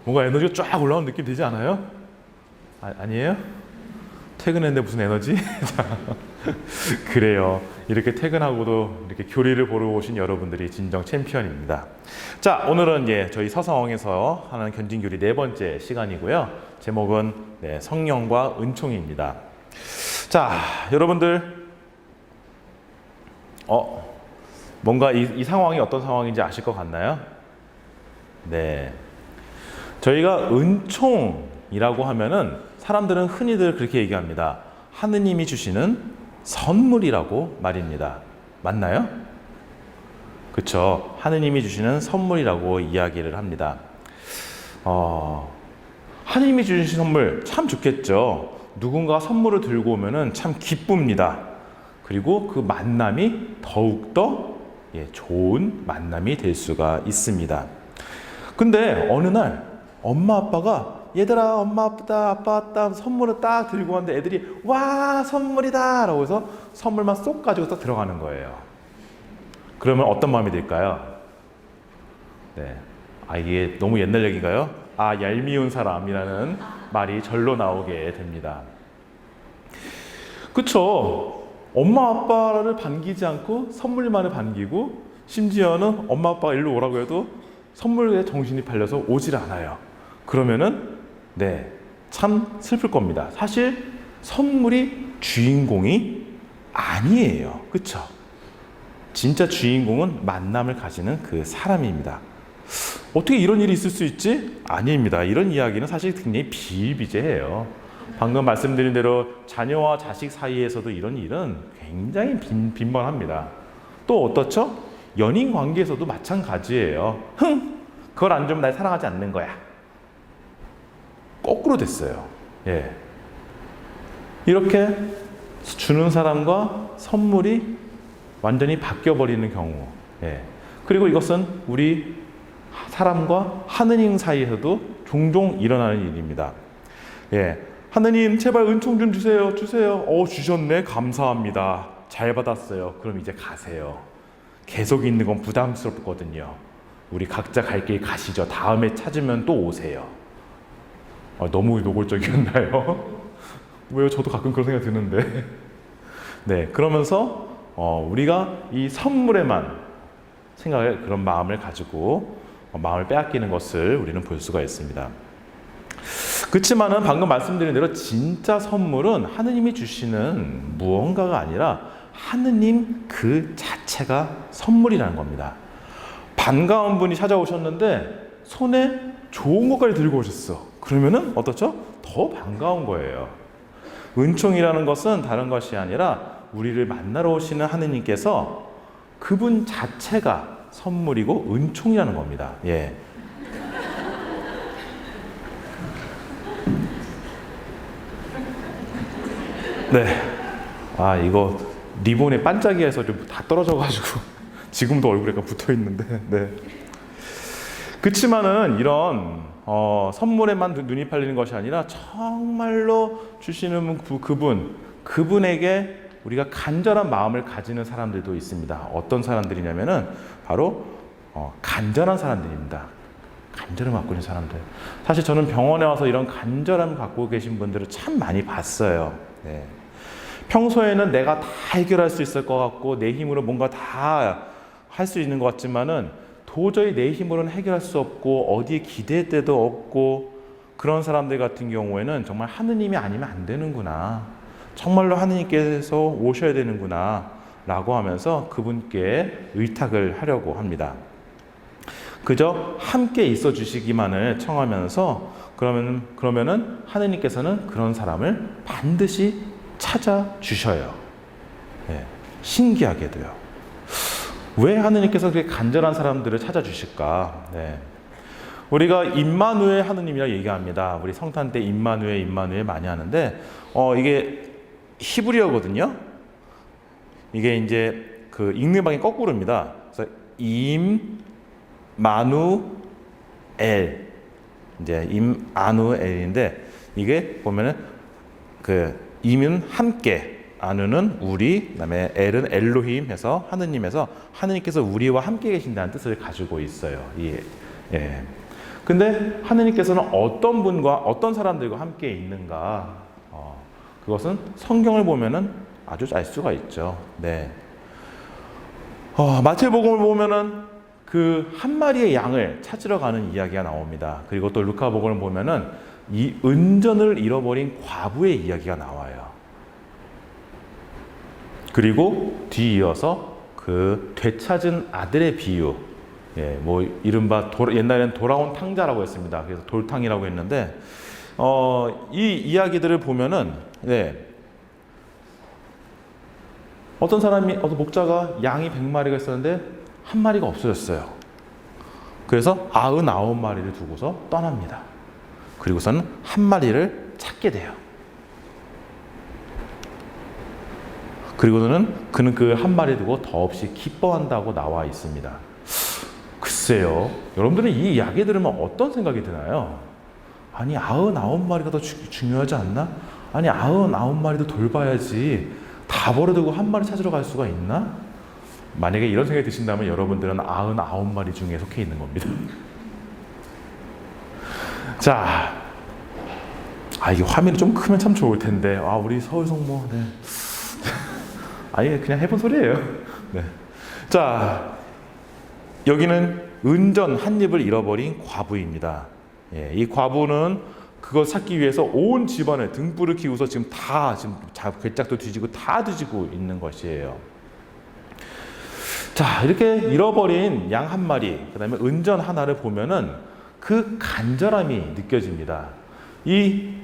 뭔가 에너지가 쫙 올라오는 느낌 되지 않아요? 아니에요? 퇴근했는데 무슨 에너지? 그래요. 이렇게 퇴근하고도 이렇게 교리를 보러 오신 여러분들이 진정 챔피언입니다. 자, 오늘은 저희 서성에서 하는 견진교리 4번째 시간이고요. 제목은 성령과 은총입니다. 자, 여러분들 뭔가 이 상황이 어떤 상황인지 아실 것 같나요? 네. 저희가 은총이라고 하면은 사람들은 흔히들 그렇게 얘기합니다. 하느님이 주시는 선물이라고 말입니다. 맞나요? 그렇죠. 하느님이 주시는 선물이라고 이야기를 합니다. 하느님이 주신 선물 참 좋겠죠. 누군가 선물을 들고 오면은 참 기쁩니다. 그리고 그 만남이 더욱더 좋은 만남이 될 수가 있습니다. 근데 어느 날 엄마 아빠가 얘들아 엄마 아프다 아빠 왔다 선물을 딱 들고 왔는데 애들이 와 선물이다 라고 해서 선물만 쏙 가지고 딱 들어가는 거예요. 그러면 어떤 마음이 들까요? 네. 이게 너무 옛날 얘기인가요? 얄미운 사람이라는 말이 절로 나오게 됩니다. 그쵸? 엄마 아빠를 반기지 않고 선물만을 반기고 심지어는 엄마 아빠가 일로 오라고 해도 선물에 정신이 팔려서 오질 않아요. 그러면은 참 슬플 겁니다. 사실 선물이 주인공이 아니에요. 그쵸? 진짜 주인공은 만남을 가지는 그 사람입니다. 어떻게 이런 일이 있을 수 있지? 아닙니다. 이런 이야기는 사실 굉장히 비일비재해요. 방금 말씀드린 대로 자녀와 자식 사이에서도 이런 일은 굉장히 빈번합니다. 또 어떻죠? 연인 관계에서도 마찬가지예요. 그걸 안 주면 날 사랑하지 않는 거야. 거꾸로 됐어요. 이렇게 주는 사람과 선물이 완전히 바뀌어버리는 경우. 그리고 이것은 우리 사람과 하느님 사이에서도 종종 일어나는 일입니다. 하느님 제발 은총 좀 주세요. 주셨네. 감사합니다. 잘 받았어요. 그럼 이제 가세요. 계속 있는 건 부담스럽거든요. 우리 각자 갈 길 가시죠. 다음에 찾으면 또 오세요. 너무 노골적이었나요? 왜요? 저도 가끔 그런 생각이 드는데. 그러면서 우리가 이 선물에만 생각할 그런 마음을 가지고 마음을 빼앗기는 것을 우리는 볼 수가 있습니다. 그렇지만은 방금 말씀드린 대로 진짜 선물은 하느님이 주시는 무언가가 아니라 하느님 그 자체가 선물이라는 겁니다. 반가운 분이 찾아오셨는데 손에 좋은 것까지 들고 오셨어. 그러면은 어떻죠? 더 반가운 거예요. 은총이라는 것은 다른 것이 아니라 우리를 만나러 오시는 하느님께서 그분 자체가 선물이고 은총이라는 겁니다. 이거 리본에 반짝이에서 좀 다 떨어져가지고 지금도 얼굴에 붙어 있는데. 그렇지만은 이런 선물에만 눈이 팔리는 것이 아니라 정말로 주시는 그분에게 우리가 간절한 마음을 가지는 사람들도 있습니다. 어떤 사람들이냐면은 바로 간절한 사람들입니다. 간절함을 갖고 있는 사람들. 사실 저는 병원에 와서 이런 간절함을 갖고 계신 분들을 참 많이 봤어요. 평소에는 내가 다 해결할 수 있을 것 같고 내 힘으로 뭔가 다 할 수 있는 것 같지만은 도저히 내 힘으로는 해결할 수 없고 어디에 기댈 데도 없고 그런 사람들 같은 경우에는 정말 하느님이 아니면 안 되는구나. 정말로 하느님께서 오셔야 되는구나 라고 하면서 그분께 의탁을 하려고 합니다. 그저 함께 있어 주시기만을 청하면서 그러면은 하느님께서는 그런 사람을 반드시 찾아주셔요. 신기하게도요. 왜 하느님께서 그렇게 간절한 사람들을 찾아주실까? 우리가 임마누엘 하느님이라 얘기합니다. 우리 성탄 때 임마누엘 많이 하는데 이게 히브리어거든요. 이게 이제 그 읽는 방이 거꾸로입니다. 그래서 임마누엘인데 이게 보면은 그 임은 함께, 아누는 우리, 그다음에 엘은 엘로힘 해서 하느님에서 하느님께서 우리와 함께 계신다는 뜻을 가지고 있어요. 근데 하느님께서는 어떤 분과 어떤 사람들과 함께 있는가? 그것은 성경을 보면은 아주 알 수가 있죠. 네. 마태복음을 보면은 그 한 마리의 양을 찾으러 가는 이야기가 나옵니다. 그리고 또 루카복음을 보면은 이 은전을 잃어버린 과부의 이야기가 나와요. 그리고 뒤이어서 그 되찾은 아들의 비유, 뭐 이른바 옛날에는 돌아온 탕자라고 했습니다. 그래서 돌탕이라고 했는데 이 이야기들을 보면은 어떤 목자가 양이 100마리가 있었는데 한 마리가 없어졌어요. 그래서 99마리를 두고서 떠납니다. 그리고서는 한 마리를 찾게 돼요. 그리고는 그는 그 한 마리 두고 더없이 기뻐한다고 나와 있습니다. 글쎄요, 여러분들은 이 이야기 들으면 어떤 생각이 드나요? 아니 99마리가 더 중요하지 않나? 아니 99마리도 돌봐야지 다 버려두고 한 마리 찾으러 갈 수가 있나? 만약에 이런 생각이 드신다면 여러분들은 99마리 중에 속해 있는 겁니다. 자, 이게 화면이 좀 크면 참 좋을 텐데 우리 서울 성모 아니 그냥 해본 소리예요. 네. 자, 여기는 은전 한 입을 잃어버린 과부입니다. 이 과부는 그걸 찾기 위해서 온 집안에 등불을 켜고서 지금 괴짝도 뒤지고 다 뒤지고 있는 것이에요. 자, 이렇게 잃어버린 양 한 마리, 그다음에 은전 하나를 보면은 그 간절함이 느껴집니다. 이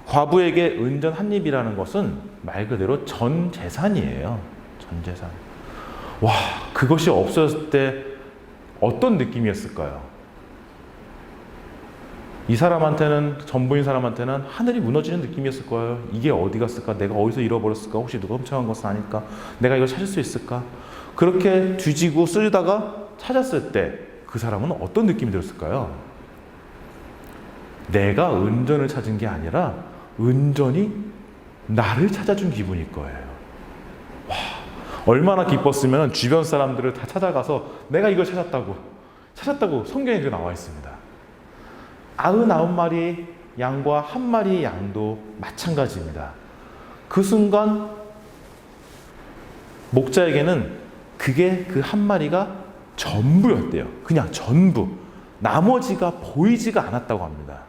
과부에게 은전 한 입이라는 것은 말 그대로 전 재산이에요. 전 재산. 와, 그것이 없어졌을 때 어떤 느낌이었을까요? 이 사람한테는, 전부인 사람한테는 하늘이 무너지는 느낌이었을 거예요. 이게 어디 갔을까? 내가 어디서 잃어버렸을까? 혹시 누가 훔쳐간 것은 아닐까? 내가 이걸 찾을 수 있을까? 그렇게 뒤지고 쓰다가 찾았을 때 그 사람은 어떤 느낌이 들었을까요? 내가 은전을 찾은 게 아니라 은전이 나를 찾아준 기분일 거예요. 와, 얼마나 기뻤으면 주변 사람들을 다 찾아가서 내가 이걸 찾았다고 성경에 나와 있습니다. 99마리 양과 한 마리의 양도 마찬가지입니다. 그 순간 목자에게는 그게 그 한 마리가 전부였대요. 그냥 전부. 나머지가 보이지가 않았다고 합니다.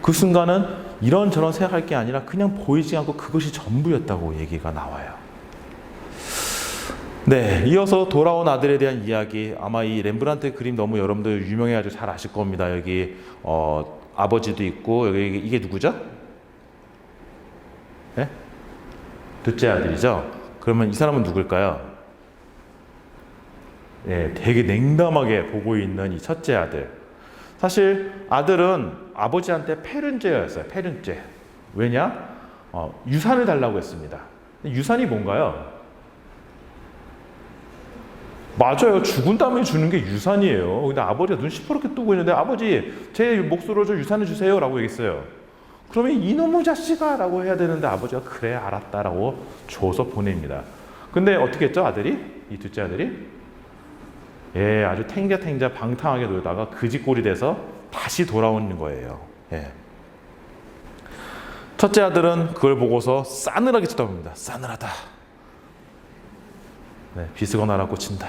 그 순간은 이런저런 생각할 게 아니라 그냥 보이지 않고 그것이 전부였다고 얘기가 나와요. 네, 이어서 돌아온 아들에 대한 이야기. 아마 이 렘브란트 그림 너무 여러분들 유명해가지고 잘 아실 겁니다. 여기 아버지도 있고 여기 이게 누구죠? 네? 둘째 아들이죠. 그러면 이 사람은 누굴까요? 네, 되게 냉담하게 보고 있는 이 첫째 아들. 사실 아들은 아버지한테 패륜죄였어요. 패륜죄. 왜냐? 유산을 달라고 했습니다. 유산이 뭔가요? 맞아요. 죽은 다음에 주는 게 유산이에요. 근데 아버지가 눈 시퍼렇게 뜨고 있는데 아버지 제 몫으로 저 유산을 주세요 라고 얘기했어요. 그러면 이놈의 자식아 라고 해야 되는데 아버지가 그래 알았다 라고 줘서 보냅니다. 근데 어떻게 했죠 아들이? 이 둘째 아들이? 아주 탱자탱자 방탕하게 놀다가 그지꼴이 돼서 다시 돌아오는 거예요. 첫째 아들은 그걸 보고서 싸늘하게 쳐다봅니다. 싸늘하다. 비스거나라 꽂힌다.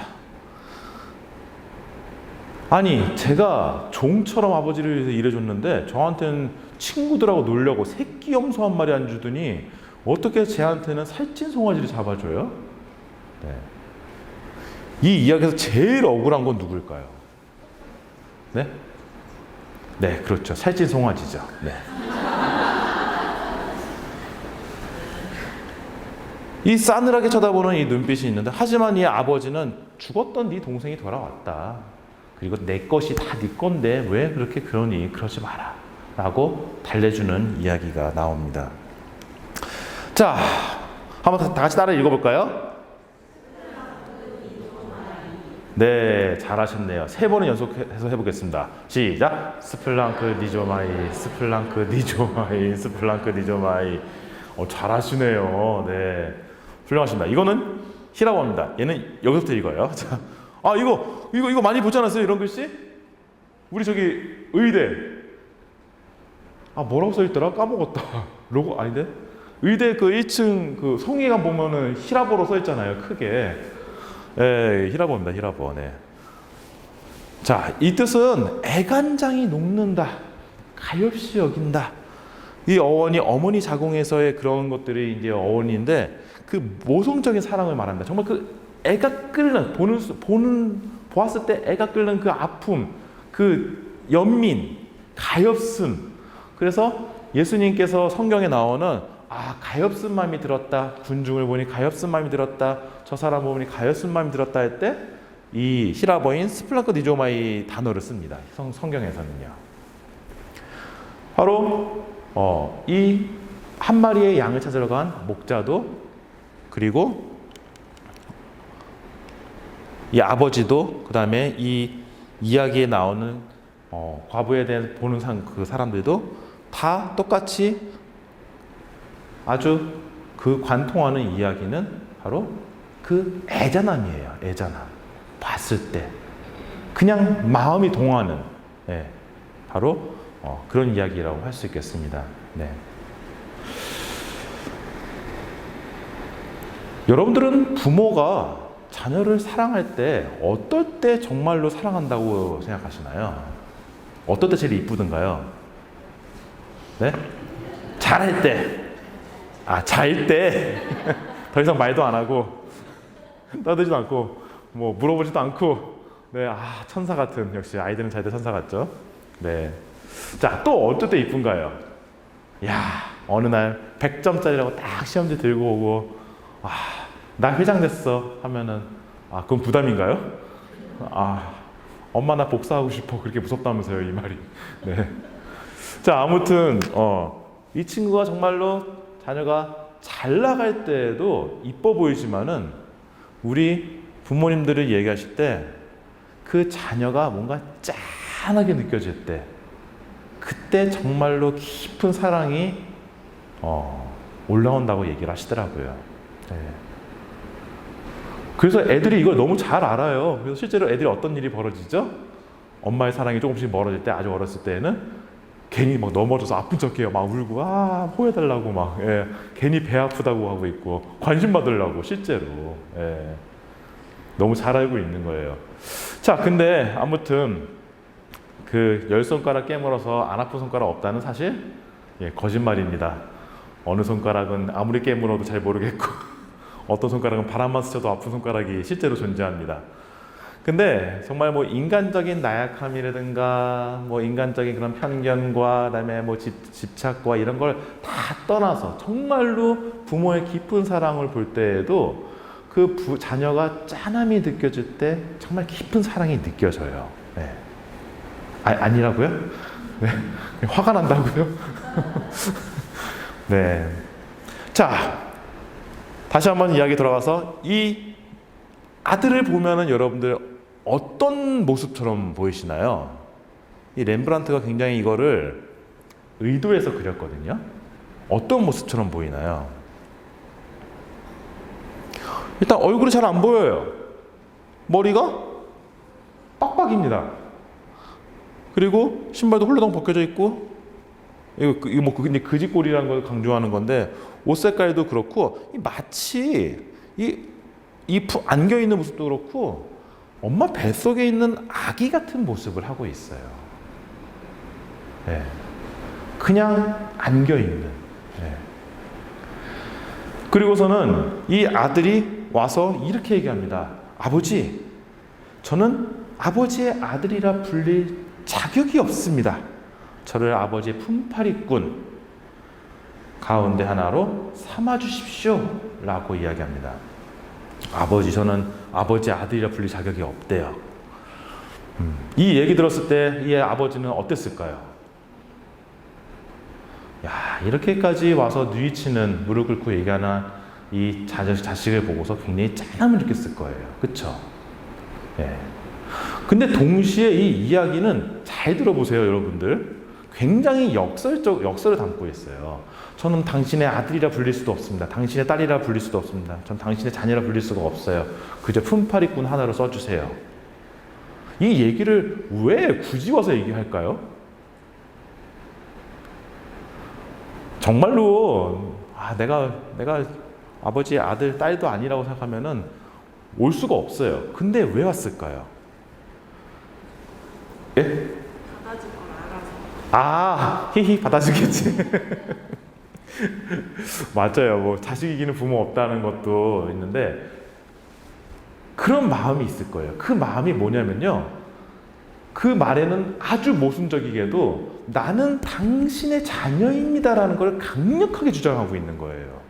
아니 제가 종처럼 아버지를 위해서 일해줬는데 저한테는 친구들하고 놀려고 새끼 염소 한 마리 안 주더니 어떻게 쟤한테는 살찐 송아지를 잡아줘요? 이 이야기에서 제일 억울한 건 누굴까요? 네, 그렇죠. 살찐 송아지죠. 이 싸늘하게 쳐다보는 이 눈빛이 있는데 하지만 이 아버지는 죽었던 네 동생이 돌아왔다. 그리고 내 것이 다 네 건데 왜 그렇게 그러니? 그러지 마라. 라고 달래주는 이야기가 나옵니다. 자, 한번 다 같이 따라 읽어볼까요? 네, 잘하셨네요. 3번은 연속해서 해보겠습니다. 시작! 스플랑크 니조마이, 스플랑크 니조마이, 스플랑크 니조마이. 잘하시네요. 네, 훌륭하십니다. 이거는 히라워입니다. 얘는 여기서부터 읽어요. 자, 아, 이거 많이 보지 않았어요? 이런 글씨? 우리 저기 의대. 아, 뭐라고 써있더라? 까먹었다. 로고 아닌데? 의대 그 1층 그 송이가 보면은 히라보로 써있잖아요. 크게. 예, 히라보입니다. 히라보. 네. 자, 이 뜻은 애간장이 녹는다. 가엾이 여긴다. 이 어원이 어머니 자궁에서의 그런 것들이 이제 어원인데 그 모성적인 사랑을 말합니다. 정말 그 애가 끓는 보았을 때 애가 끓는 그 아픔, 그 연민, 가엾음. 그래서 예수님께서 성경에 나오는 가엾은 마음이 들었다. 군중을 보니 가엾은 마음이 들었다. 저 사람 보니 가엾은 마음이 들었다 할 때 이 히라보인 스플랑크 니조마이 단어를 씁니다. 성경에서는요. 바로 이 한 마리의 양을 찾으러 간 목자도 그리고 이 아버지도 그 다음에 이 이야기에 나오는 과부에 대해 보는 그 사람들도 다 똑같이 아주 그 관통하는 이야기는 바로 그 애잔함이에요. 애잔함. 봤을 때 그냥 마음이 동하는 바로 그런 이야기라고 할 수 있겠습니다. 네. 여러분들은 부모가 자녀를 사랑할 때 어떨 때 정말로 사랑한다고 생각하시나요? 어떨 때 제일 이쁘던가요? 네? 잘할 때. 잘 때. 더 이상 말도 안 하고 떠들지도 않고 뭐 물어보지도 않고 네, 천사 같은 역시 아이들은 잘 때 천사 같죠? 네. 자, 또 어떨 때 이쁜가요? 야, 어느 날 100점짜리라고 딱 시험지 들고 오고 나 회장 됐어 하면은 그건 부담인가요? 엄마 나 복사하고 싶어 그렇게 무섭다면서요 이 말이. 네. 자, 아무튼 이 친구가 정말로 자녀가 잘 나갈 때에도 이뻐 보이지만은 우리 부모님들을 얘기하실 때 그 자녀가 뭔가 짠하게 느껴질 때 그때 정말로 깊은 사랑이 올라온다고 얘기를 하시더라고요. 네. 그래서 애들이 이걸 너무 잘 알아요. 그래서 실제로 애들이 어떤 일이 벌어지죠? 엄마의 사랑이 조금씩 멀어질 때, 아주 어렸을 때는 괜히 막 넘어져서 아픈 척해요. 막 울고 포해달라고 막 괜히 배 아프다고 하고 있고 관심 받으려고 실제로 너무 잘 알고 있는 거예요. 자, 근데 아무튼 그 10손가락 깨물어서 안 아픈 손가락 없다는 사실 거짓말입니다. 어느 손가락은 아무리 깨물어도 잘 모르겠고 어떤 손가락은 바람만 스쳐도 아픈 손가락이 실제로 존재합니다. 근데 정말 뭐 인간적인 나약함이라든가 뭐 인간적인 그런 편견과 그다음에 뭐 집착과 이런 걸 다 떠나서 정말로 부모의 깊은 사랑을 볼 때에도 그 자녀가 짠함이 느껴질 때 정말 깊은 사랑이 느껴져요. 네. 아니라고요? 네. 화가 난다고요? 네. 자, 다시 한번 이야기 돌아가서 이 아들을 보면은 여러분들 어떤 모습처럼 보이시나요? 이 렘브란트가 굉장히 이거를 의도해서 그렸거든요. 어떤 모습처럼 보이나요? 일단 얼굴이 잘 안 보여요. 머리가 빡빡입니다. 그리고 신발도 홀로덩 벗겨져 있고 이거 뭐 그냥 그지꼴이라는 걸 강조하는 건데 옷 색깔도 그렇고 마치 안겨 있는 모습도 그렇고 엄마 뱃속에 있는 아기 같은 모습을 하고 있어요. 네. 그냥 안겨 있는. 네. 그리고서는 이 아들이 와서 이렇게 얘기합니다. 아버지, 저는 아버지의 아들이라 불릴 자격이 없습니다. 저를 아버지의 품팔이꾼 가운데 하나로 삼아 주십시오 라고 이야기합니다. 아버지, 저는 아버지의 아들이라 불릴 자격이 없대요. 이 얘기 들었을 때 이 아버지는 어땠을까요? 야, 이렇게까지 와서 누이치는 무릎 꿇고 얘기하는 이 자식을 보고서 굉장히 짠함을 느꼈을 거예요. 그쵸? 예. 근데 동시에 이 이야기는 잘 들어보세요, 여러분들. 굉장히 역설을 담고 있어요. 저는 당신의 아들이라 불릴 수도 없습니다. 당신의 딸이라 불릴 수도 없습니다. 전 당신의 자녀라 불릴 수가 없어요. 그저 품팔이꾼 하나로 써주세요. 이 얘기를 왜 굳이 와서 얘기할까요? 정말로 내가 아버지의 아들, 딸도 아니라고 생각하면은 올 수가 없어요. 근데 왜 왔을까요? 예? 받아줄 걸 알아서. 히히 받아주겠지. 맞아요. 뭐 자식 이기는 부모 없다는 것도 있는데 그런 마음이 있을 거예요. 그 마음이 뭐냐면요. 그 말에는 아주 모순적이게도 나는 당신의 자녀입니다라는 걸 강력하게 주장하고 있는 거예요.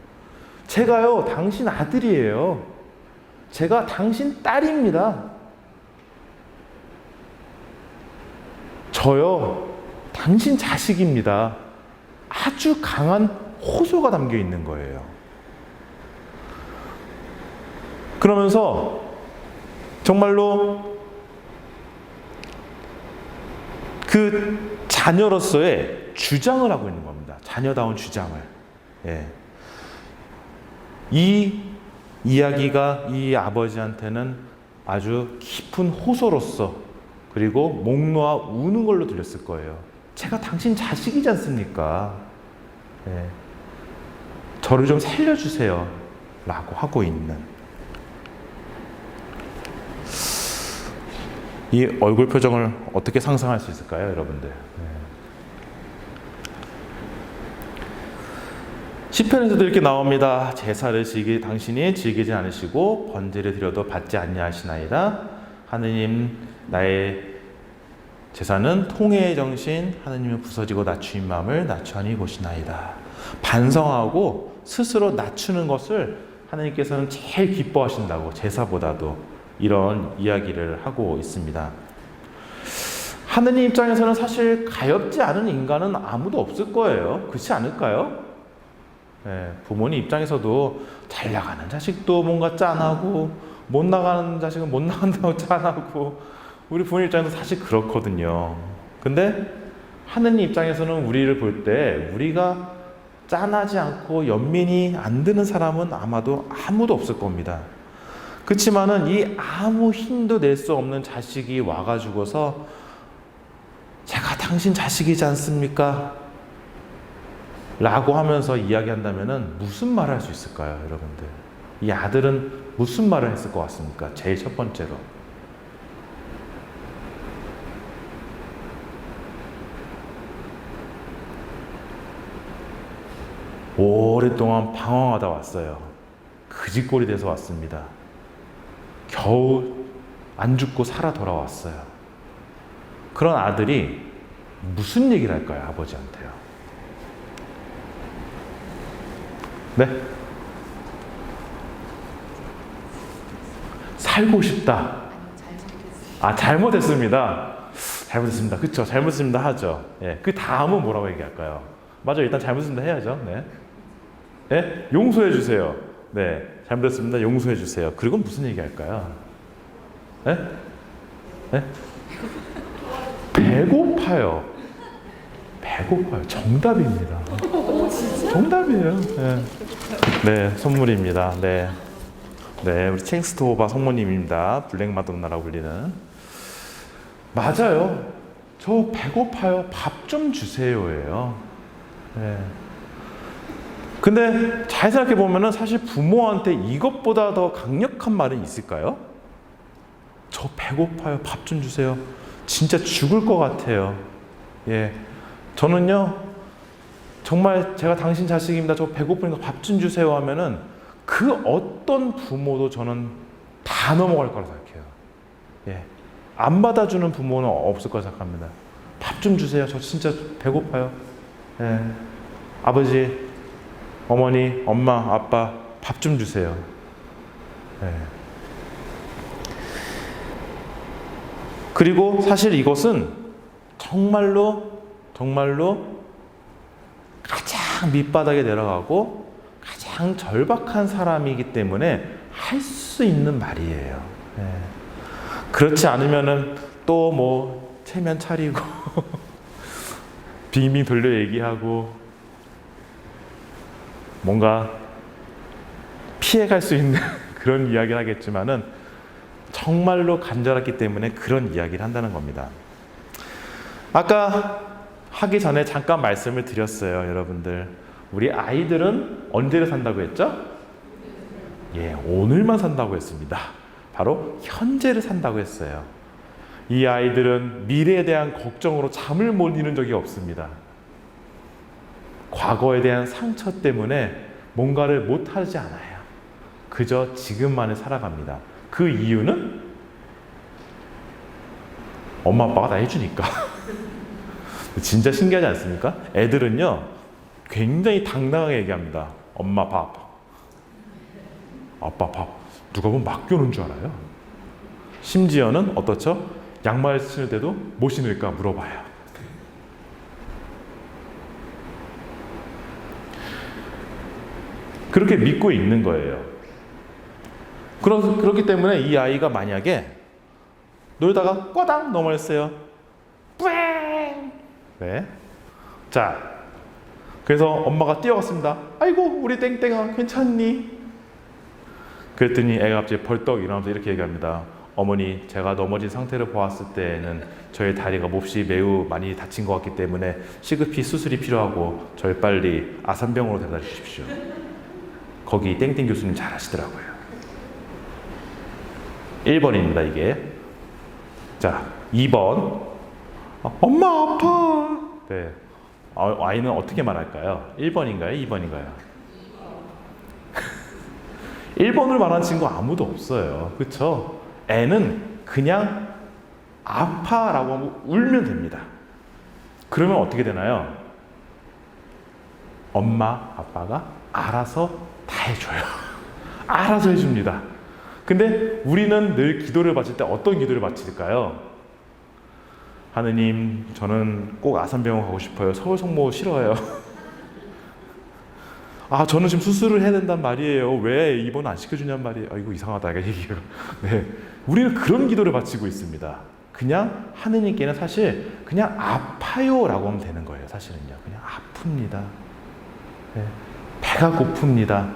제가요, 당신 아들이에요. 제가 당신 딸입니다. 저요, 당신 자식입니다. 아주 강한 호소가 담겨 있는 거예요. 그러면서 정말로 그 자녀로서의 주장을 하고 있는 겁니다. 자녀다운 주장을. 예. 이 이야기가 이 아버지한테는 아주 깊은 호소로서 그리고 목 놓아 우는 걸로 들렸을 거예요. 제가 당신 자식이지 않습니까? 예. 저를 좀 살려주세요. 라고 하고 있는 이 얼굴 표정을 어떻게 상상할 수 있을까요, 여러분들? 시편에서도 이렇게 나옵니다. 제사를 당신이 즐기지 않으시고 번제를 드려도 받지 아니하시나이다. 하느님, 나의 제사는 통회의 정신, 하느님은 부서지고 낮추인 마음을 낮추하니 보시나이다. 반성하고 스스로 낮추는 것을 하느님께서는 제일 기뻐하신다고, 제사보다도 이런 이야기를 하고 있습니다. 하느님 입장에서는 사실 가엾지 않은 인간은 아무도 없을 거예요. 그렇지 않을까요? 네, 부모님 입장에서도 잘 나가는 자식도 뭔가 짠하고 못 나가는 자식은 못 나간다고 짠하고 우리 부모님 입장에서 사실 그렇거든요. 근데 하느님 입장에서는 우리를 볼 때 우리가 짠하지 않고 연민이 안 드는 사람은 아마도 아무도 없을 겁니다. 그렇지만은 이 아무 힘도 낼 수 없는 자식이 와가지고서 제가 당신 자식이지 않습니까? 라고 하면서 이야기한다면은 무슨 말을 할 수 있을까요, 여러분들? 이 아들은 무슨 말을 했을 것 같습니까? 제일 첫 번째로. 오랫동안 방황하다 왔어요. 그지꼴이 돼서 왔습니다. 겨우 안 죽고 살아 돌아왔어요. 그런 아들이 무슨 얘기를 할까요, 아버지한테요? 네? 살고 싶다. 잘못했습니다. 잘못했습니다. 그쵸? 잘못했습니다 하죠. 예. 그 다음은 뭐라고 얘기할까요? 맞아, 일단 잘못했습니다 해야죠. 네. 네? 용서해 주세요. 네. 잘못했습니다. 용서해 주세요. 그리고 무슨 얘기 할까요? 네? 네? 배고파요. 배고파요. 정답입니다. 정답이에요. 네. 네, 선물입니다. 네. 네, 우리 칭스토바 성모님입니다. 블랙 마돈나라고 불리는. 맞아요. 저 배고파요. 밥 좀 주세요예요. 네. 근데 잘 생각해 보면은 사실 부모한테 이것보다 더 강력한 말은 있을까요? 저 배고파요. 밥 좀 주세요. 진짜 죽을 것 같아요. 예. 저는요, 정말 제가 당신 자식입니다. 저 배고프니까 밥 좀 주세요 하면은 그 어떤 부모도 저는 다 넘어갈 거라 생각해요. 예. 안 받아주는 부모는 없을 거라 생각합니다. 밥 좀 주세요. 저 진짜 배고파요. 예. 아버지, 어머니, 엄마, 아빠, 밥 좀 주세요. 예. 그리고 사실 이것은 정말로 가장 밑바닥에 내려가고 가장 절박한 사람이기 때문에 할 수 있는 말이에요. 예. 그렇지 않으면은 또 뭐 체면 차리고 빙빙 돌려 얘기하고 뭔가 피해갈 수 있는 그런 이야기를 하겠지만은 정말로 간절했기 때문에 그런 이야기를 한다는 겁니다. 아까 하기 전에 잠깐 말씀을 드렸어요. 여러분들, 우리 아이들은 언제를 산다고 했죠? 예, 오늘만 산다고 했습니다. 바로 현재를 산다고 했어요. 이 아이들은 미래에 대한 걱정으로 잠을 못 이루는 적이 없습니다. 과거에 대한 상처 때문에 뭔가를 못하지 않아요. 그저 지금만을 살아갑니다. 그 이유는 엄마 아빠가 다 해주니까. 진짜 신기하지 않습니까? 애들은요 굉장히 당당하게 얘기합니다. 엄마 밥, 아빠 밥. 누가 보면 맡겨놓은 줄 알아요. 심지어는 어떻죠? 양말 신을 때도 뭐 신을까 물어봐요. 그렇게 믿고 있는 거예요. 그렇기 때문에 이 아이가 만약에 놀다가 꽈당 넘어졌어요. 뿌앵! 네. 자, 그래서 엄마가 뛰어갔습니다. 아이고, 우리 땡땡아, 괜찮니? 그랬더니 애가 갑자기 벌떡 일어나면서 이렇게 얘기합니다. 어머니, 제가 넘어진 상태를 보았을 때에는 저의 다리가 몹시 매우 많이 다친 것 같기 때문에 시급히 수술이 필요하고 저를 빨리 아산병원으로 데려다 주십시오. 거기 땡땡 교수님 잘 하시더라고요. 1번입니다, 이게. 자, 2번. 엄마 아파. 네. 아이는 어떻게 말할까요? 1번인가요? 2번인가요? 1번을 말하는 친구 아무도 없어요. 그렇죠? 애는 그냥 아파라고 하면 울면 됩니다. 그러면 어떻게 되나요? 엄마, 아빠가 알아서 다 해줘요. 알아서 해줍니다. 근데 우리는 늘 기도를 바칠 때 어떤 기도를 바칠까요? 하느님, 저는 꼭 아산병원 가고 싶어요. 서울 성모 싫어요. 아, 저는 지금 수술을 해야 된단 말이에요. 왜 입원 안 시켜주냔 말이에요. 이거 이상하다, 이거 얘기가. 네, 우리는 그런 기도를 바치고 있습니다. 그냥 하느님께는 사실 그냥 아파요라고 하면 되는 거예요. 사실은요, 그냥 아픕니다. 네, 배가 고픕니다.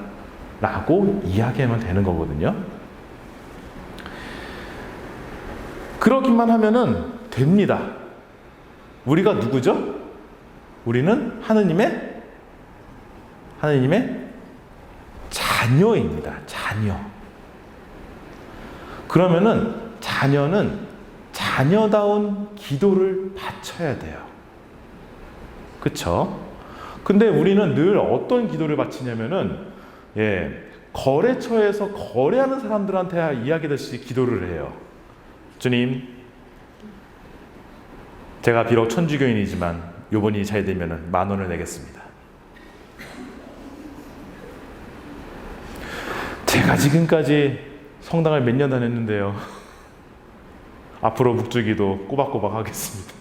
라고 이야기하면 되는 거거든요. 그러기만 하면은 됩니다. 우리가 누구죠? 우리는 하느님의 자녀입니다. 자녀. 그러면은 자녀는 자녀다운 기도를 바쳐야 돼요. 그쵸? 근데 우리는 늘 어떤 기도를 바치냐면은, 거래처에서 거래하는 사람들한테 이야기하듯이 기도를 해요. 주님, 제가 비록 천주교인이지만 요번이 잘 되면은 10,000원을 내겠습니다. 제가 지금까지 성당을 몇 년 다녔는데요. 앞으로 묵주기도 꼬박꼬박 하겠습니다.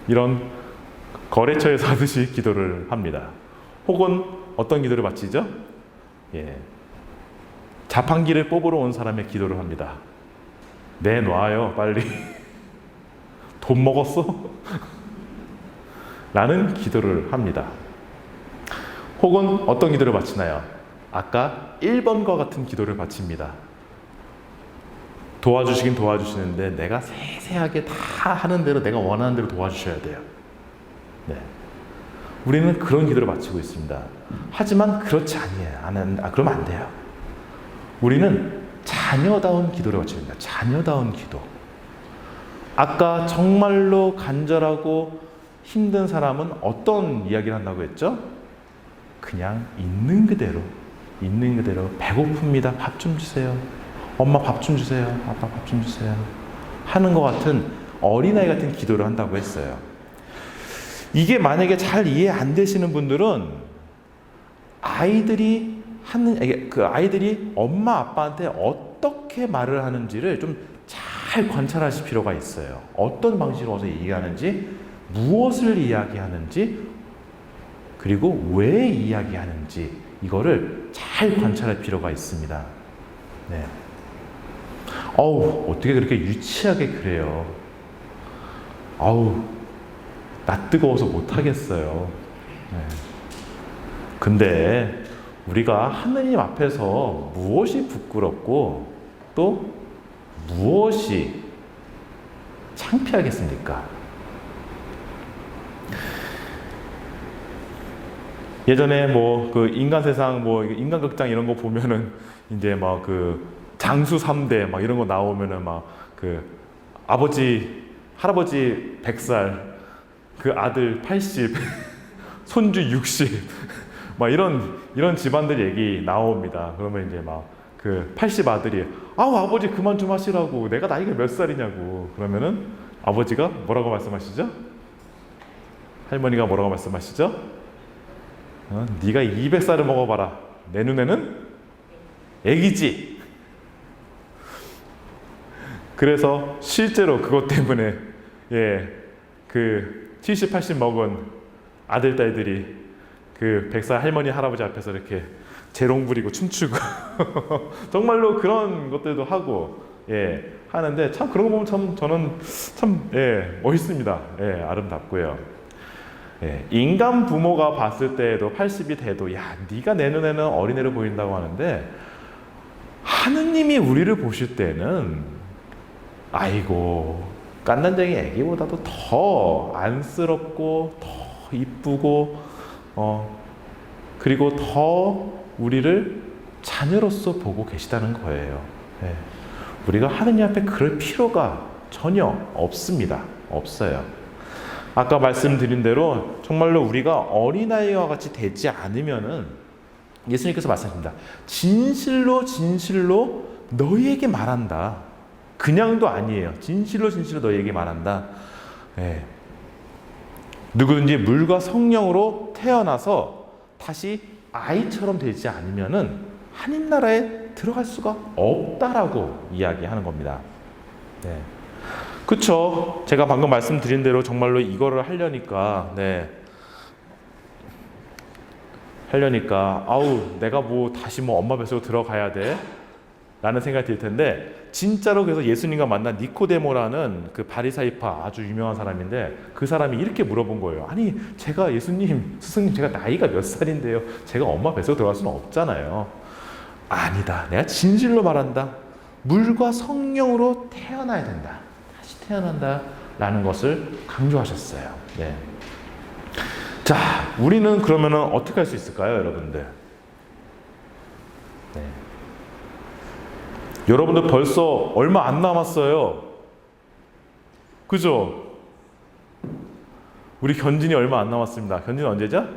이런 거래처에서 하듯이 기도를 합니다. 혹은 어떤 기도를 바치죠? 자판기를 뽑으러 온 사람의 기도를 합니다. 내놔요, 빨리. 돈 먹었어? 라는 기도를 합니다. 혹은 어떤 기도를 바치나요? 아까 1번과 같은 기도를 바칩니다. 도와주시긴 도와주시는데 내가 세세하게 다 하는 대로, 내가 원하는 대로 도와주셔야 돼요. 네. 우리는 그런 기도를 바치고 있습니다. 하지만 그렇지 아니에요. 그러면 안 돼요. 우리는 자녀다운 기도를 바칩니다. 자녀다운 기도. 아까 정말로 간절하고 힘든 사람은 어떤 이야기를 한다고 했죠? 그냥 있는 그대로 배고픕니다. 밥 좀 주세요. 엄마 밥 좀 주세요. 아빠 밥 좀 주세요. 하는 것 같은 어린아이 같은 기도를 한다고 했어요. 이게 만약에 잘 이해 안 되시는 분들은 아이들이 엄마 아빠한테 어떻게 말을 하는지를 좀 잘 관찰하실 필요가 있어요. 어떤 방식으로 와서 얘기하는지, 무엇을 이야기하는지, 그리고 왜 이야기하는지, 이거를 잘 관찰할 필요가 있습니다. 네. 어떻게 그렇게 유치하게 그래요? 나 뜨거워서 못하겠어요. 네. 근데 우리가 하느님 앞에서 무엇이 부끄럽고 또 무엇이 창피하겠습니까? 예전에 뭐 그 인간세상 뭐 인간극장 이런 거 보면은 이제 막 그 장수 3대 막 이런 거 나오면은 막 그 아버지 할아버지 100살 그 아들 80 손주 60 막 이런 집안들 얘기 나옵니다. 그러면 이제 막 그 80 아들이 아우 아버지 그만 좀 하시라고 내가 나이가 몇 살이냐고 그러면은 아버지가 뭐라고 말씀하시죠? 할머니가 뭐라고 말씀하시죠? 네가 200살을 먹어봐라. 내 눈에는 애기지. 그래서 실제로 그것 때문에 그 70, 80 먹은 아들 딸들이 그 100살 할머니 할아버지 앞에서 이렇게 재롱 부리고 춤추고 정말로 그런 것들도 하고 하는데 참 그런 거 보면 참 저는 참 멋있습니다. 아름답고요. 인간 부모가 봤을 때에도 80이 돼도 야 네가 내 눈에는 어린애로 보인다고 하는데 하느님이 우리를 보실 때는 아이고 깐난쟁이 애기보다도 더 안쓰럽고 더 이쁘고 그리고 더 우리를 자녀로서 보고 계시다는 거예요. 우리가 하느님 앞에 그럴 필요가 전혀 없습니다. 없어요. 아까 말씀드린 대로 정말로 우리가 어린아이와 같이 되지 않으면은 예수님께서 말씀하십니다. 진실로 진실로 너희에게 말한다. 그냥도 아니에요. 진실로 진실로 너희에게 말한다. 누구든지 물과 성령으로 태어나서 다시 아이처럼 되지 않으면은 하나님 나라에 들어갈 수가 없다라고 이야기하는 겁니다. 그쵸. 제가 방금 말씀드린 대로 정말로 이거를 하려니까 아우 내가 뭐 다시 뭐 엄마 뱃속으로 들어가야 돼 라는 생각이 들 텐데 진짜로 그래서 예수님과 만난 니코데모라는 그 바리사이파 아주 유명한 사람인데 그 사람이 이렇게 물어본 거예요. 아니 제가 예수님 스승님 제가 나이가 몇 살인데요 제가 엄마 뱃속으로 들어갈 수는 없잖아요. 아니다. 내가 진실로 말한다. 물과 성령으로 태어나야 된다. 태어난다라는 것을 강조하셨어요. 자, 우리는 그러면은 어떻게 할 수 있을까요, 여러분들? 여러분들 벌써 얼마 안 남았어요. 그죠? 우리 견진이 얼마 안 남았습니다. 견진 언제죠?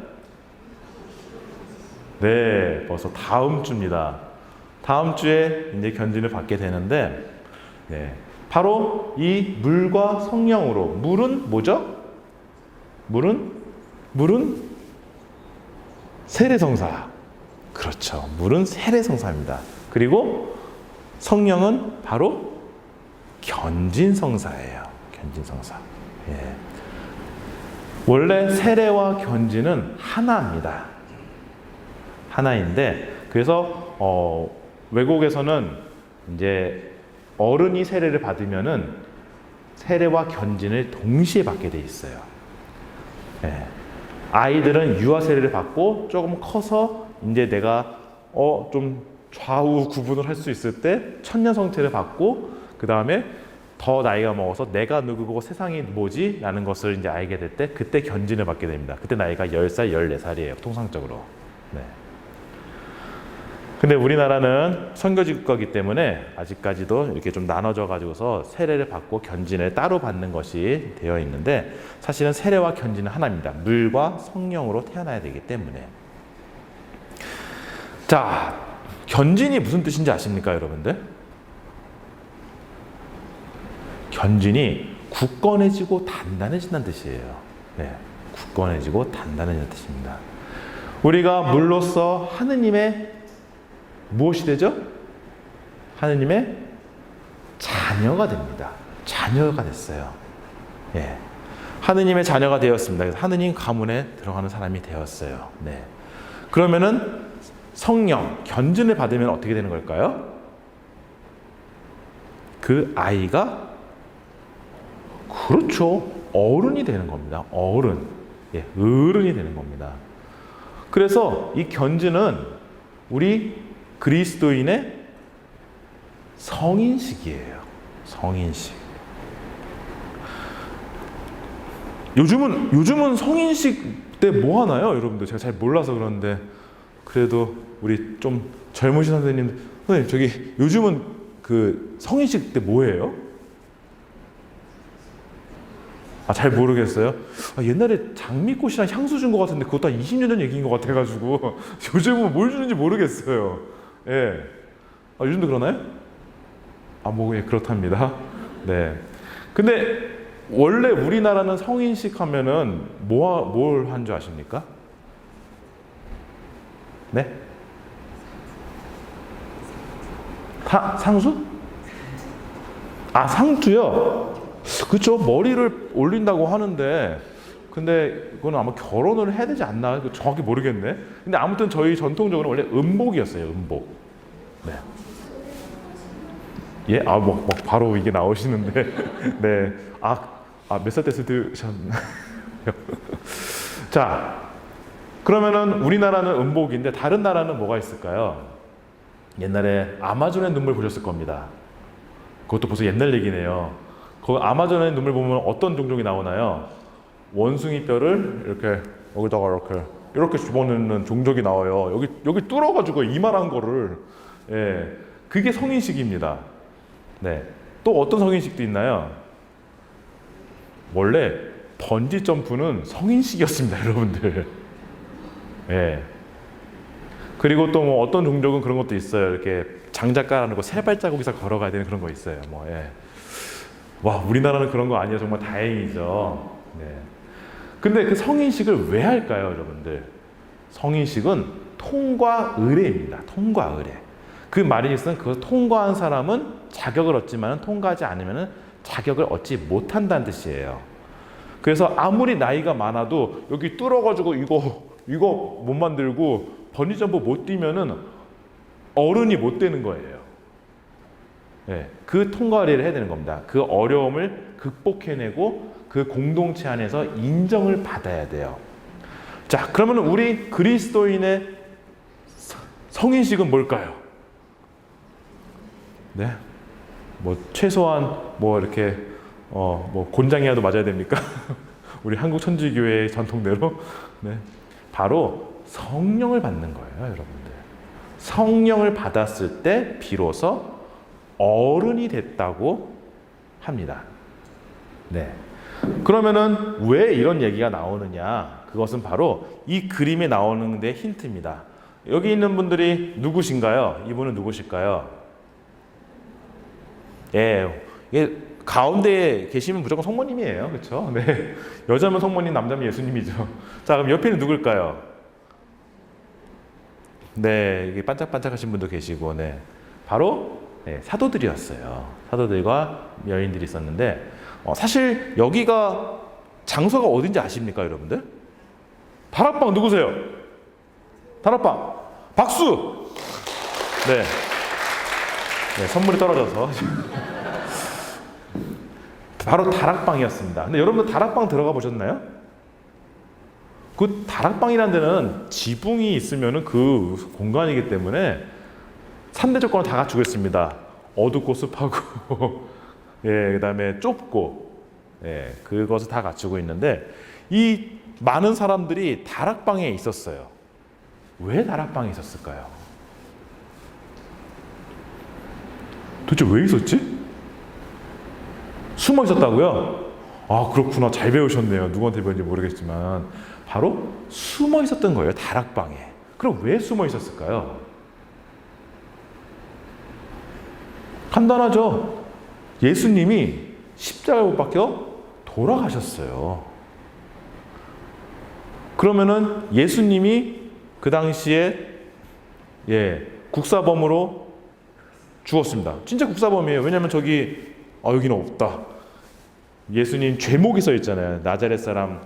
벌써 다음 주입니다. 다음 주에 이제 견진을 받게 되는데, 바로 이 물과 성령으로 물은 뭐죠? 물은 세례성사. 그렇죠. 물은 세례성사입니다. 그리고 성령은 바로 견진성사예요. 견진성사. 원래 세례와 견진은 하나입니다. 하나인데 그래서 외국에서는 이제 어른이 세례를 받으면은 세례와 견진을 동시에 받게 돼 있어요. 아이들은 유아 세례를 받고 조금 커서 이제 내가 좀 좌우 구분을 할 수 있을 때 천년 성체를 받고 그 다음에 더 나이가 먹어서 내가 누구고 세상이 뭐지? 라는 것을 이제 알게 될 때 그때 견진을 받게 됩니다. 그때 나이가 10살, 14살이에요. 통상적으로. 근데 우리나라는 선교지국가이기 때문에 아직까지도 이렇게 좀 나눠져 가지고서 세례를 받고 견진을 따로 받는 것이 되어 있는데 사실은 세례와 견진은 하나입니다. 물과 성령으로 태어나야 되기 때문에. 자, 견진이 무슨 뜻인지 아십니까, 여러분들? 견진이 굳건해지고 단단해진다는 뜻이에요. 굳건해지고 단단해진다는 뜻입니다. 우리가 물로써 하느님의 무엇이 되죠? 하느님의 자녀가 됩니다. 자녀가 됐어요. 하느님의 자녀가 되었습니다. 그래서 하느님 가문에 들어가는 사람이 되었어요. 그러면은 성령, 견진을 받으면 어떻게 되는 걸까요? 그 아이가 그렇죠. 어른이 되는 겁니다. 어른이 되는 겁니다. 그래서 이 견진은 우리 그리스도인의 성인식이에요. 성인식. 요즘은 성인식 때 뭐 하나요, 여러분들? 제가 잘 몰라서 그러는데 그래도 우리 좀 젊으신 선생님 저기 요즘은 그 성인식 때 뭐예요? 잘 모르겠어요. 옛날에 장미꽃이랑 향수 준 것 같은데 그것도 한 20년 전 얘기인 것 같아가지고 요즘은 뭘 주는지 모르겠어요. 예. 요즘도 그러나요? 뭐 예, 그렇답니다. 네. 근데 원래 우리나라는 성인식 하면은 뭘 한 줄 아십니까? 네? 상수? 상투요? 그렇죠. 머리를 올린다고 하는데 근데 그건 아마 결혼을 해야 되지 않나? 정확히 모르겠네. 근데 아무튼 저희 전통적으로 원래 음복이었어요. 음복. 네. 예? 뭐 바로 이게 나오시는데 네. 몇 살 때 드셨나요? 자, 그러면은 우리나라는 음복인데 다른 나라는 뭐가 있을까요? 옛날에 아마존의 눈물 보셨을 겁니다. 그것도 벌써 옛날 얘기네요. 그 아마존의 눈물 보면 어떤 종족이 나오나요? 원숭이 뼈를 이렇게 여기다가 이렇게 집어넣는 종족이 나와요. 여기 뚫어가지고 이만한 거를 그게 성인식입니다. 네. 또 어떤 성인식도 있나요? 원래 번지 점프는 성인식이었습니다, 여러분들. 그리고 또 뭐 어떤 종족은 그런 것도 있어요. 이렇게 장작 깔아놓고 세 발자국 이상 걸어가야 되는 그런 거 있어요. 와, 우리나라는 그런 거 아니에요. 정말 다행이죠. 네. 근데 그 성인식을 왜 할까요, 여러분들? 성인식은 통과 의례입니다. 통과 의례. 그 말인즉슨 그것을 통과한 사람은 자격을 얻지만 통과하지 않으면 자격을 얻지 못한다는 뜻이에요. 그래서 아무리 나이가 많아도 여기 뚫어가지고 이거 못 만들고 번지점프 못 뛰면은 어른이 못 되는 거예요. 그 통과를 해야 되는 겁니다. 그 어려움을 극복해내고 그 공동체 안에서 인정을 받아야 돼요. 자, 그러면 우리 그리스도인의 성인식은 뭘까요? 네, 뭐 최소한 뭐 이렇게 뭐 곤장이라도 맞아야 됩니까? 우리 한국 천주교회의 전통대로 네, 바로 성령을 받는 거예요, 여러분들. 성령을 받았을 때 비로소 어른이 됐다고 합니다. 네. 그러면은 왜 이런 얘기가 나오느냐? 그것은 바로 이 그림에 나오는 데 힌트입니다. 여기 있는 분들이 누구신가요? 이분은 누구실까요? 이게 가운데에 계시면 무조건 성모님이에요. 그렇죠? 네. 여자면 성모님, 남자면 예수님이죠. 자, 그럼 옆에는 누굴까요? 네, 이게 반짝반짝하신 분도 계시고, 네. 바로 사도들이었어요. 사도들과 여인들이 있었는데, 사실 여기가 장소가 어딘지 아십니까, 여러분들? 다락방 누구세요? 다락방 박수. 네. 네, 선물이 떨어져서 바로 다락방이었습니다. 근데 여러분들 다락방 들어가 보셨나요? 그 다락방이라는 데는 지붕이 있으면은 그 공간이기 때문에 3대 조건을 다 갖추고 있습니다. 어둡고 습하고 그다음에 좁고 그것을 다 갖추고 있는데 이 많은 사람들이 다락방에 있었어요. 왜 다락방에 있었을까요? 도대체 왜 있었지? 숨어 있었다고요? 그렇구나. 잘 배우셨네요. 누구한테 배운지 모르겠지만 바로 숨어 있었던 거예요. 다락방에. 그럼 왜 숨어 있었을까요? 간단하죠. 예수님이 십자가에 못 박혀 돌아가셨어요. 그러면은 예수님이 그 당시에 국사범으로 죽었습니다. 진짜 국사범이에요. 왜냐하면 여기는 없다. 예수님 죄목이 써 있잖아요. 나자렛 사람,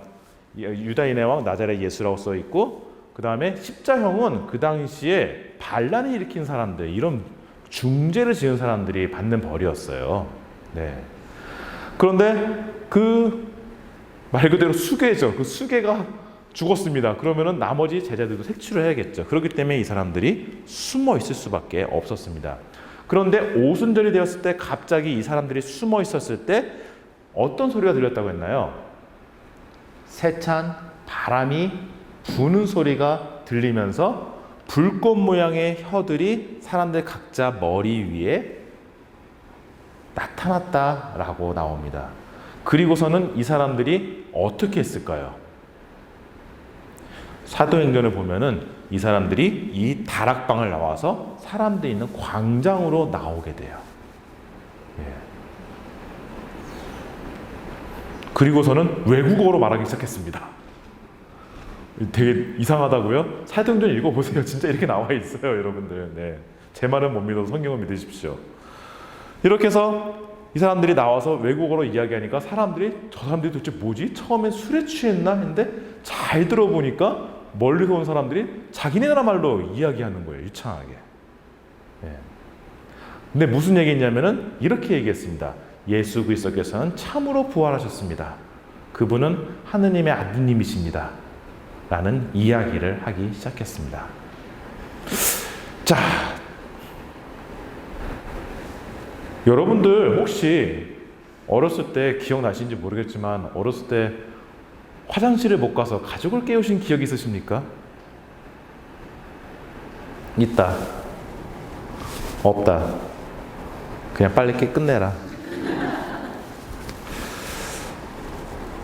유다인의 왕 나자렛 예수라고 써 있고, 그 다음에 십자형은 그 당시에 반란을 일으킨 사람들, 이런 중죄를 지은 사람들이 받는 벌이었어요. 네. 그런데 그 말 그대로 수괴죠. 그 수괴가 죽었습니다. 그러면은 나머지 제자들도 색출을 해야겠죠. 그렇기 때문에 이 사람들이 숨어 있을 수밖에 없었습니다. 그런데 오순절이 되었을 때 갑자기 이 사람들이 숨어 있었을 때 어떤 소리가 들렸다고 했나요? 세찬 바람이 부는 소리가 들리면서 불꽃 모양의 혀들이 사람들 각자 머리 위에 나타났다라고 나옵니다. 그리고서는 이 사람들이 어떻게 했을까요? 사도행전을 보면은 이 사람들이 이 다락방을 나와서 사람들이 있는 광장으로 나오게 돼요. 예. 그리고서는 외국어로 말하기 시작했습니다. 되게 이상하다고요? 사도행전 읽어보세요. 진짜 이렇게 나와 있어요, 여러분들. 네. 제 말은 못 믿어도 성경을 믿으십시오. 이렇게 해서 이 사람들이 나와서 외국어로 이야기하니까 저 사람들이 도대체 뭐지? 처음엔 술에 취했나 했는데 잘 들어보니까 멀리서 온 사람들이 자기네 나라 말로 이야기하는 거예요. 유창하게. 예. 근데 무슨 얘기했냐면은 이렇게 얘기했습니다. 예수 그리스도께서는 참으로 부활하셨습니다. 그분은 하느님의 아드님이십니다. 라는 이야기를 하기 시작했습니다. 자, 여러분들 혹시 어렸을 때 기억나시는지 모르겠지만 어렸을 때 화장실을 못 가서 가족을 깨우신 기억이 있으십니까? 있다. 없다. 그냥 빨리 끝내라.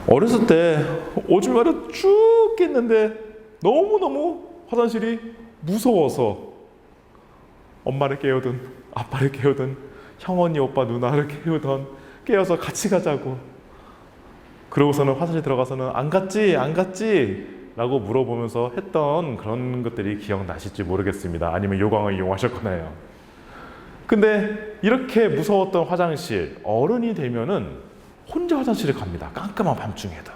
어렸을 때 오줌마를 쭉 깼는데 너무너무 화장실이 무서워서 엄마를 깨우든 아빠를 깨우든 형, 언니, 오빠, 누나를 깨워서 같이 가자고. 그러고서는 화장실 들어가서는 안 갔지? 라고 물어보면서 했던 그런 것들이 기억나실지 모르겠습니다. 아니면 요강을 이용하셨거나요. 근데 이렇게 무서웠던 화장실, 어른이 되면은 혼자 화장실에 갑니다. 깜깜한 밤중에도.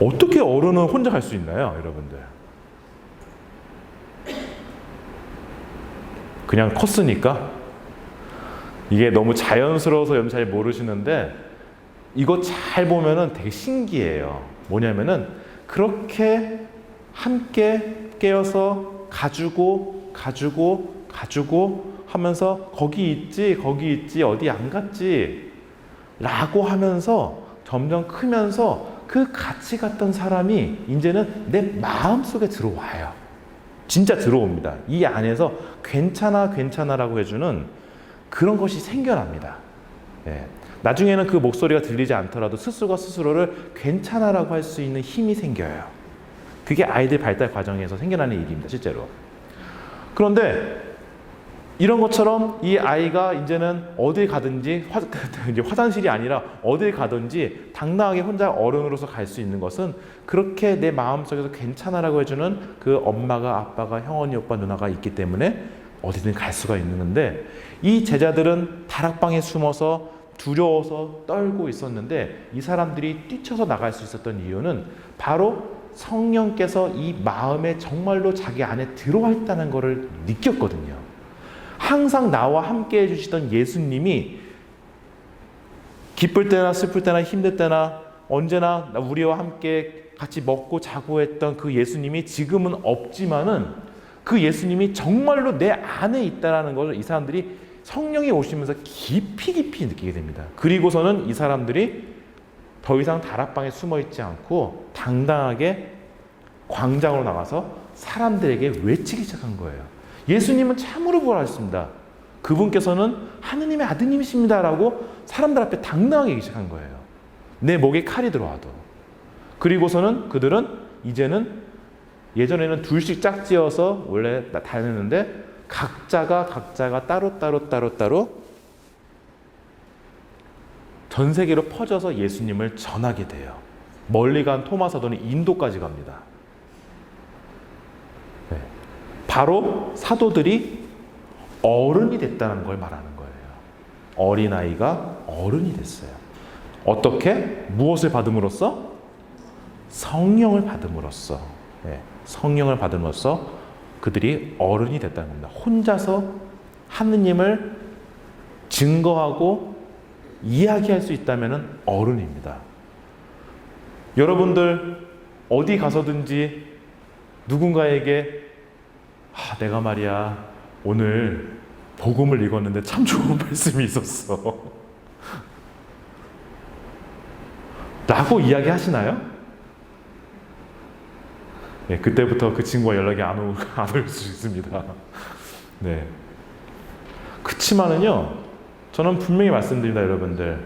어떻게 어른은 혼자 갈 수 있나요, 여러분들? 그냥 컸으니까? 이게 너무 자연스러워서 여러분 잘 모르시는데 이거 잘 보면은 되게 신기해요. 뭐냐면은 그렇게 함께 깨어서 가지고 하면서 거기 있지 어디 안 갔지 라고 하면서 점점 크면서 그 같이 갔던 사람이 이제는 내 마음속에 들어와요. 진짜 들어옵니다. 이 안에서 괜찮아라고 해주는 그런 것이 생겨납니다. 예. 나중에는 그 목소리가 들리지 않더라도 스스로가 스스로를 괜찮아라고 할 수 있는 힘이 생겨요. 그게 아이들 발달 과정에서 생겨나는 일입니다, 실제로. 그런데 이런 것처럼 이 아이가 이제는 어딜 가든지 이제 화장실이 아니라 어딜 가든지 당당하게 혼자 어른으로서 갈 수 있는 것은 그렇게 내 마음속에서 괜찮아라고 해주는 그 엄마가 아빠가 형, 언니, 오빠, 누나가 있기 때문에 어디든 갈 수가 있는 건데 이 제자들은 다락방에 숨어서 두려워서 떨고 있었는데 이 사람들이 뛰쳐서 나갈 수 있었던 이유는 바로 성령께서 이 마음에 정말로 자기 안에 들어와 있다는 것을 느꼈거든요. 항상 나와 함께 해주시던 예수님이 기쁠 때나 슬플 때나 힘들 때나 언제나 우리와 함께 같이 먹고 자고 했던 그 예수님이 지금은 없지만은 그 예수님이 정말로 내 안에 있다는 것을 이 사람들이 성령이 오시면서 깊이 느끼게 됩니다. 그리고서는 이 사람들이 더 이상 다락방에 숨어 있지 않고 당당하게 광장으로 나가서 사람들에게 외치기 시작한 거예요. 예수님은 참으로 부활하셨습니다. 그분께서는 하느님의 아드님이십니다라고 사람들 앞에 당당하게 얘기하기 시작한 거예요. 내 목에 칼이 들어와도. 그리고서는 그들은 이제는 예전에는 둘씩 짝지어서 원래 다녔는데 각자가 따로 전 세계로 퍼져서 예수님을 전하게 돼요. 멀리 간 토마 사도는 인도까지 갑니다. 네. 바로 사도들이 어른이 됐다는 걸 말하는 거예요. 어린아이가 어른이 됐어요. 어떻게? 무엇을 받음으로써? 성령을 받음으로써. 네. 성령을 받음으로써 그들이 어른이 됐다는 겁니다. 혼자서 하느님을 증거하고 이야기할 수 있다면 어른입니다. 여러분들 어디 가서든지 누군가에게 내가 말이야 오늘 복음을 읽었는데 참 좋은 말씀이 있었어 라고 이야기하시나요? 네, 그때부터 그 친구와 연락이 안 올 수 있습니다. 네. 그치만은요, 저는 분명히 말씀드립니다, 여러분들.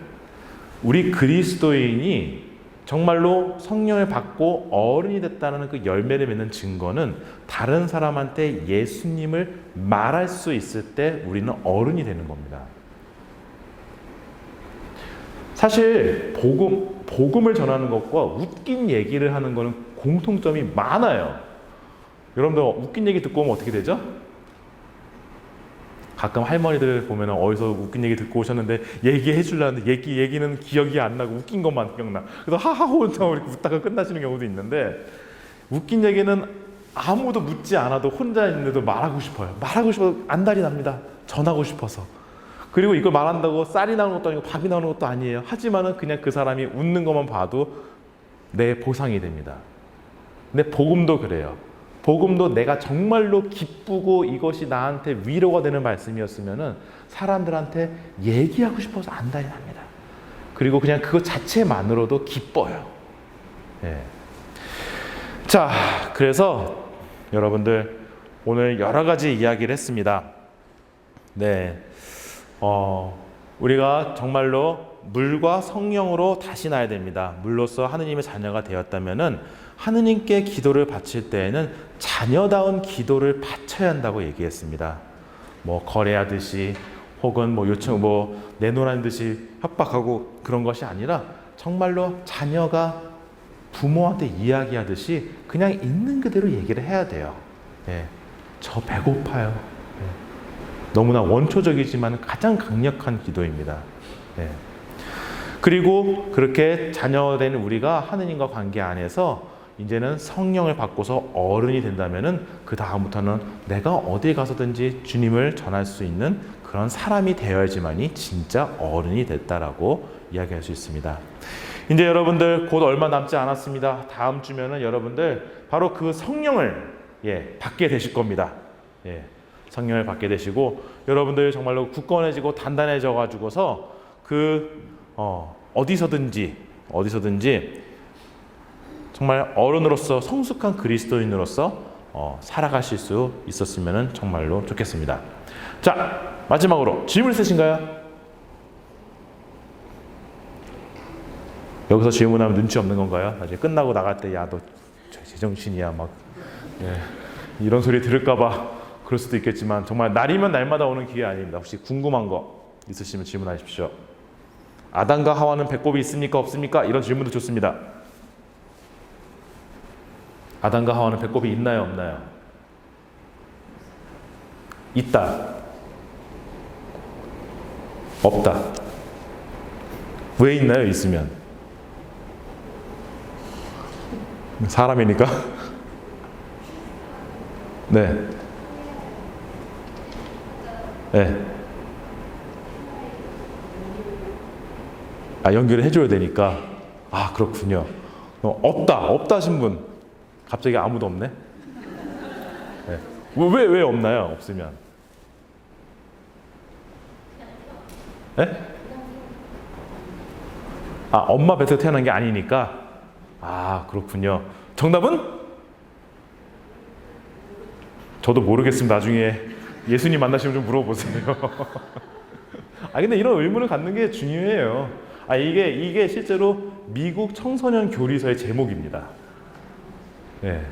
우리 그리스도인이 정말로 성령을 받고 어른이 됐다는 그 열매를 맺는 증거는 다른 사람한테 예수님을 말할 수 있을 때 우리는 어른이 되는 겁니다. 사실 복음을 전하는 것과 웃긴 얘기를 하는 것은 공통점이 많아요. 여러분들 웃긴 얘기 듣고 오면 어떻게 되죠? 가끔 할머니들 보면 어디서 웃긴 얘기 듣고 오셨는데 얘기해 주려는데 얘기는 기억이 안 나고 웃긴 것만 기억나. 그래서 하하호 이렇게 웃다가 끝나시는 경우도 있는데, 웃긴 얘기는 아무도 묻지 않아도 혼자 있는데도 말하고 싶어요. 말하고 싶어서 안달이 납니다. 전하고 싶어서. 그리고 이걸 말한다고 쌀이 나오는 것도 아니고 밥이 나오는 것도 아니에요. 하지만은 그냥 그 사람이 웃는 것만 봐도 내 보상이 됩니다. 근데 복음도 그래요. 복음도 내가 정말로 기쁘고 이것이 나한테 위로가 되는 말씀이었으면은 사람들한테 얘기하고 싶어서 안달이 납니다. 그리고 그냥 그것 자체만으로도 기뻐요. 예. 자, 그래서 여러분들 오늘 여러 가지 이야기를 했습니다. 네. 우리가 정말로 물과 성령으로 다시 나야 됩니다. 물로서 하느님의 자녀가 되었다면은 하느님께 기도를 바칠 때에는 자녀다운 기도를 바쳐야 한다고 얘기했습니다. 뭐 거래하듯이 혹은 요청 내놓으라는 듯이 협박하고 그런 것이 아니라 정말로 자녀가 부모한테 이야기하듯이 그냥 있는 그대로 얘기를 해야 돼요. 예, 저 배고파요. 예, 너무나 원초적이지만 가장 강력한 기도입니다. 예. 그리고 그렇게 자녀된 우리가 하느님과 관계 안에서 이제는 성령을 받고서 어른이 된다면은 그 다음부터는 내가 어디 가서든지 주님을 전할 수 있는 그런 사람이 되어야지만이 진짜 어른이 됐다라고 이야기할 수 있습니다. 이제 여러분들 곧 얼마 남지 않았습니다. 다음 주면은 여러분들 바로 그 성령을 받게 되실 겁니다. 성령을 받게 되시고 여러분들 정말로 굳건해지고 단단해져 가지고서 어디서든지 정말 어른으로서 성숙한 그리스도인으로서 살아가실 수 있었으면 정말로 좋겠습니다. 자, 마지막으로 질문 있으신가요? 여기서 질문하면 눈치 없는 건가요? 나중에 끝나고 나갈 때 야, 너 제정신이야 막 이런 소리 들을까봐 그럴 수도 있겠지만 정말 날이면 날마다 오는 기회 아닙니다. 혹시 궁금한 거 있으시면 질문하십시오. 아담과 하와는 배꼽이 있습니까? 없습니까? 이런 질문도 좋습니다. 아담과 하와는 배꼽이 있나요? 없나요? 있다. 없다. 왜 있나요? 있으면. 사람이니까? 네. 네. 연결을 해줘야 되니까. 그렇군요. 없다 하신 분. 갑자기 아무도 없네? 네. 왜 없나요? 없으면. 네? 엄마 뱃에서 태어난 게 아니니까? 그렇군요. 정답은? 저도 모르겠습니다. 나중에 예수님 만나시면 좀 물어보세요. 근데 이런 의문을 갖는 게 중요해요. 이게 실제로 미국 청소년 교리서의 제목입니다. 네,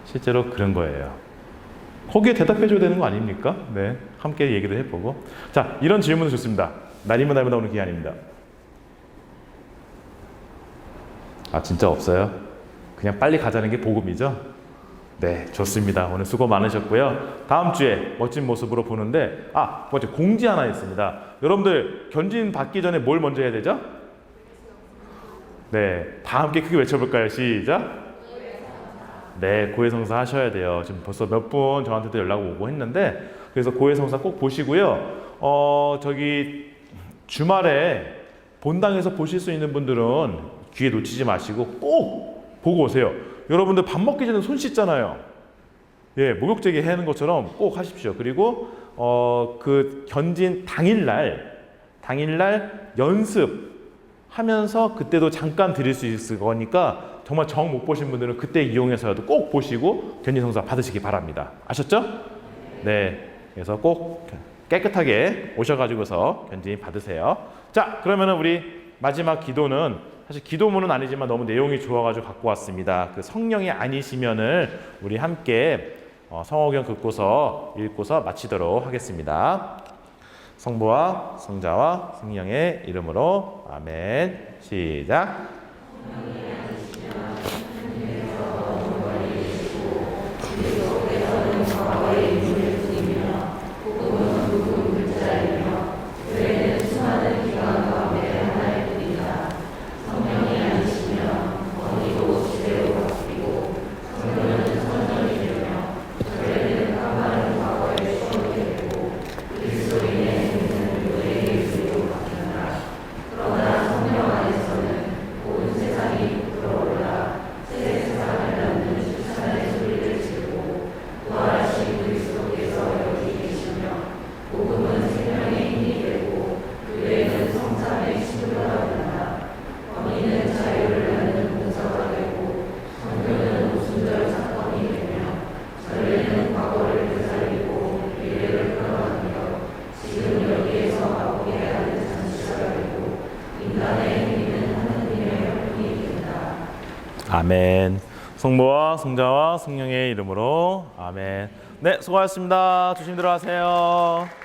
실제로 그런 거예요. 거기에 대답해줘야 되는 거 아닙니까? 네, 함께 얘기도 해보고. 자, 이런 질문도 좋습니다. 날이면 날마다 오는 기회 아닙니다. 진짜 없어요? 그냥 빨리 가자는 게 복음이죠? 네, 좋습니다. 오늘 수고 많으셨고요. 다음 주에 멋진 모습으로 보는데 먼저 공지 하나 있습니다. 여러분들 견진 받기 전에 뭘 먼저 해야 되죠? 네, 다 함께 크게 외쳐볼까요? 시작! 네, 고해성사 하셔야 돼요. 지금 벌써 몇 분 저한테도 연락 오고 했는데, 그래서 고해성사 꼭 보시고요. 저기 주말에 본당에서 보실 수 있는 분들은 기회 놓치지 마시고 꼭 보고 오세요. 여러분들 밥 먹기 전에 손 씻잖아요. 목욕제기 하는 것처럼 꼭 하십시오. 그리고 그 견진 당일날 연습하면서 그때도 잠깐 드릴 수 있을 거니까 정말 정 못 보신 분들은 그때 이용해서라도 꼭 보시고 견진성사 받으시기 바랍니다. 아셨죠? 네. 그래서 꼭 깨끗하게 오셔가지고서 견진 받으세요. 자, 그러면은 우리 마지막 기도는 사실 기도문은 아니지만 너무 내용이 좋아가지고 갖고 왔습니다. 그 성령이 아니시면을 우리 함께 성호경 읽고서 마치도록 하겠습니다. 성부와 성자와 성령의 이름으로 아멘. 시작. 아멘. 성부와 성자와 성령의 이름으로 아멘. 네, 수고하셨습니다. 조심히 들어가세요.